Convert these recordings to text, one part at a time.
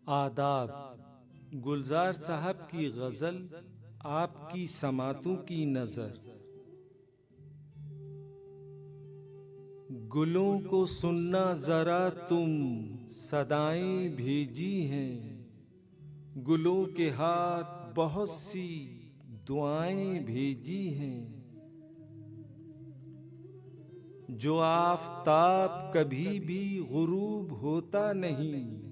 आदाब। गुलजार साहब की गज़ल, आपकी समातों की नज़र। गुलों को सुनना ज़रा तुम, सदाएं भेजी हैं। गुलों के हाथ बहुत सी दुआएं भेजी हैं। जो आफ़ताब कभी भी गुरूब होता नहीं,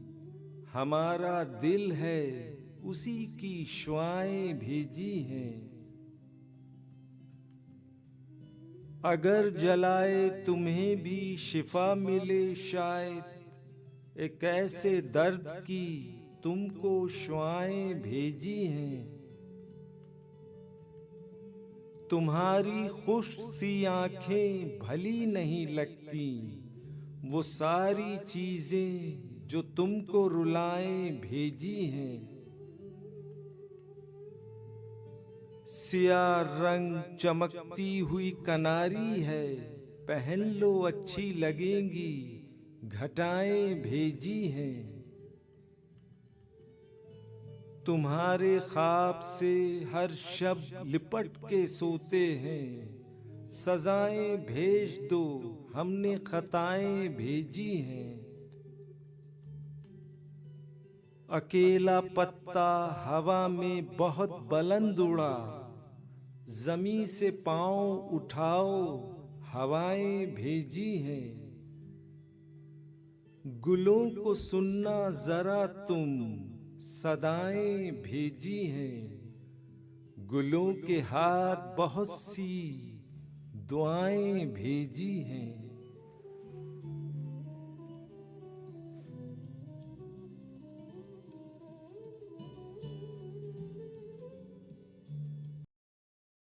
हमारा दिल है उसी की शुआएं भेजी हैं। अगर जलाए तुम्हें भी शिफा मिले शायद, एक ऐसे दर्द की तुमको शुआएं भेजी हैं। तुम्हारी खुश सी आंखें भली नहीं लगती, वो सारी चीजें जो तुमको रुलाएं भेजी हैं। सिया रंग चमकती हुई कनारी है, पहन लो अच्छी लगेंगी, घटाएं भेजी हैं। तुम्हारे ख्वाब से हर शब लिपट के सोते हैं, सजाएं भेज दो हमने खताएं भेजी हैं। अकेला पत्ता हवा में बहुत बुलंद उड़ा, ज़मीं से पाँव उठाओ हवाएं भेजी हैं। गुलों को सुनना ज़रा तुम, सदाएं भेजी हैं। गुलों के हाथ बहुत सी दुआएं भेजी हैं।